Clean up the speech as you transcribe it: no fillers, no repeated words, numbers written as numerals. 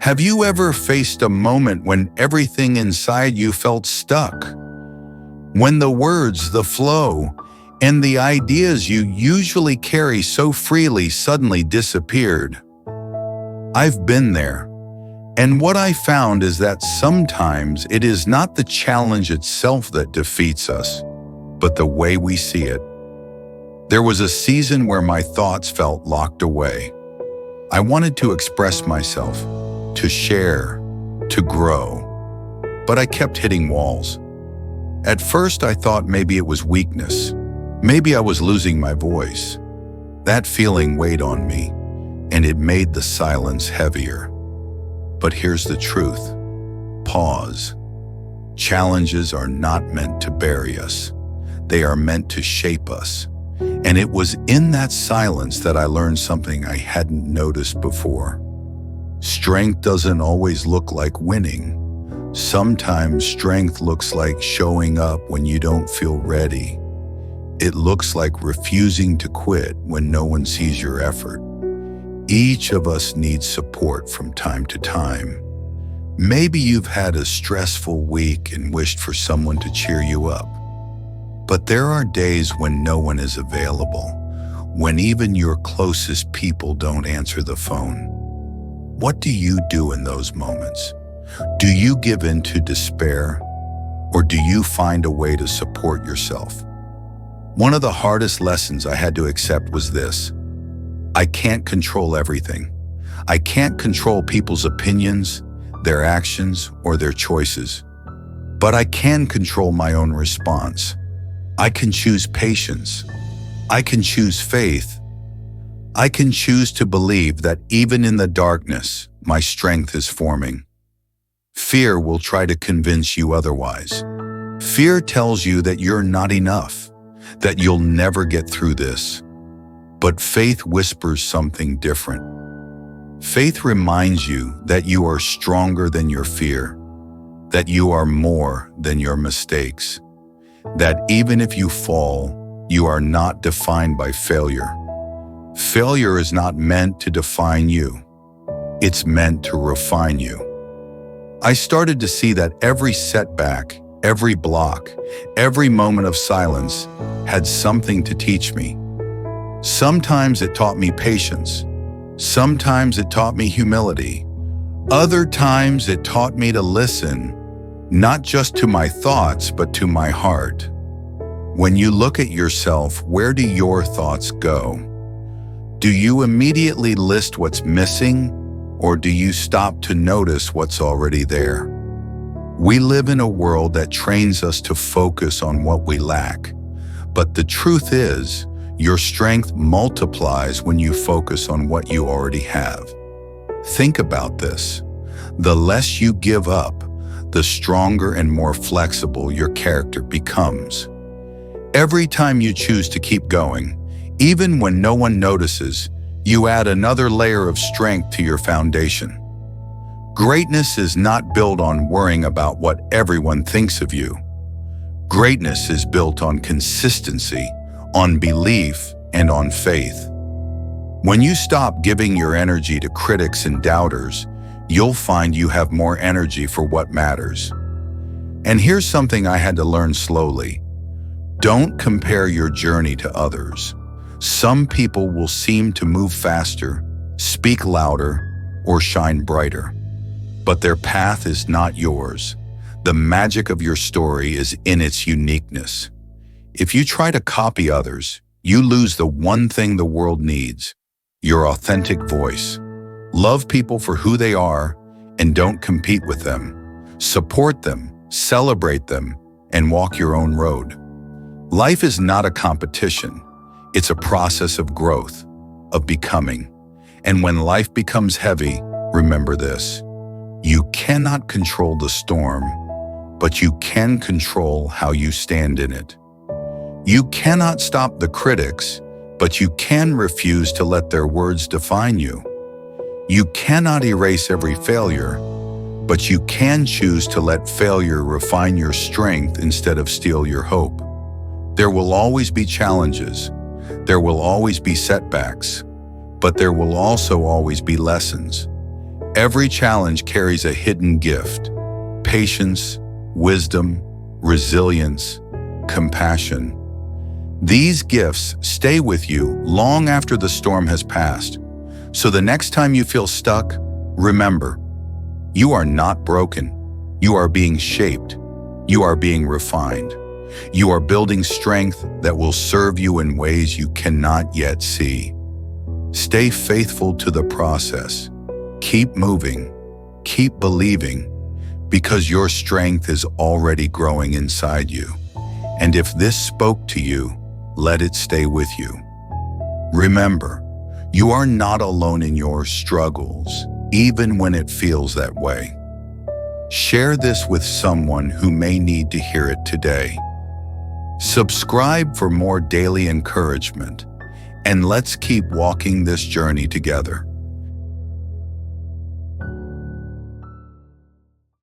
Have you ever faced a moment when everything inside you felt stuck? When the words, the flow, and the ideas you usually carry so freely suddenly disappeared? I've been there, and what I found is that sometimes it is not the challenge itself that defeats us, but the way we see it. There was a season where my thoughts felt locked away. I wanted to express myself, to share, to grow, but I kept hitting walls. At first, I thought maybe it was weakness. Maybe I was losing my voice. That feeling weighed on me, and it made the silence heavier. But here's the truth. Pause. Challenges are not meant to bury us. They are meant to shape us. And it was in that silence that I learned something I hadn't noticed before. Strength doesn't always look like winning. Sometimes strength looks like showing up when you don't feel ready. It looks like refusing to quit when no one sees your effort. Each of us needs support from time to time. Maybe you've had a stressful week and wished for someone to cheer you up. But there are days when no one is available, when even your closest people don't answer the phone. What do you do in those moments? Do you give in to despair, or do you find a way to support yourself? One of the hardest lessons I had to accept was this. I can't control everything. I can't control people's opinions, their actions, or their choices. But I can control my own response. I can choose patience. I can choose faith. I can choose to believe that even in the darkness, my strength is forming. Fear will try to convince you otherwise. Fear tells you that you're not enough, that you'll never get through this. But faith whispers something different. Faith reminds you that you are stronger than your fear, that you are more than your mistakes, that even if you fall, you are not defined by failure. Failure is not meant to define you. It's meant to refine you. I started to see that every setback, every block, every moment of silence had something to teach me. Sometimes it taught me patience. Sometimes it taught me humility. Other times it taught me to listen, not just to my thoughts, but to my heart. When you look at yourself, where do your thoughts go? Do you immediately list what's missing, or do you stop to notice what's already there? We live in a world that trains us to focus on what we lack, but the truth is, your strength multiplies when you focus on what you already have. Think about this. The less you give up, the stronger and more flexible your character becomes. Every time you choose to keep going, even when no one notices, you add another layer of strength to your foundation. Greatness is not built on worrying about what everyone thinks of you. Greatness is built on consistency, on belief, and on faith. When you stop giving your energy to critics and doubters, you'll find you have more energy for what matters. And here's something I had to learn slowly. Don't compare your journey to others. Some people will seem to move faster, speak louder, or shine brighter. But their path is not yours. The magic of your story is in its uniqueness. If you try to copy others, you lose the one thing the world needs, your authentic voice. Love people for who they are and don't compete with them. Support them, celebrate them, and walk your own road. Life is not a competition. It's a process of growth, of becoming. And when life becomes heavy, remember this. You cannot control the storm, but you can control how you stand in it. You cannot stop the critics, but you can refuse to let their words define you. You cannot erase every failure, but you can choose to let failure refine your strength instead of steal your hope. There will always be challenges. There will always be setbacks, but there will also always be lessons. Every challenge carries a hidden gift: patience, wisdom, resilience, compassion. These gifts stay with you long after the storm has passed. So the next time you feel stuck, remember, you are not broken. You are being shaped. You are being refined. You are building strength that will serve you in ways you cannot yet see. Stay faithful to the process. Keep moving. Keep believing, because your strength is already growing inside you. And if this spoke to you, let it stay with you. Remember, you are not alone in your struggles, even when it feels that way. Share this with someone who may need to hear it today. Subscribe for more daily encouragement, and let's keep walking this journey together.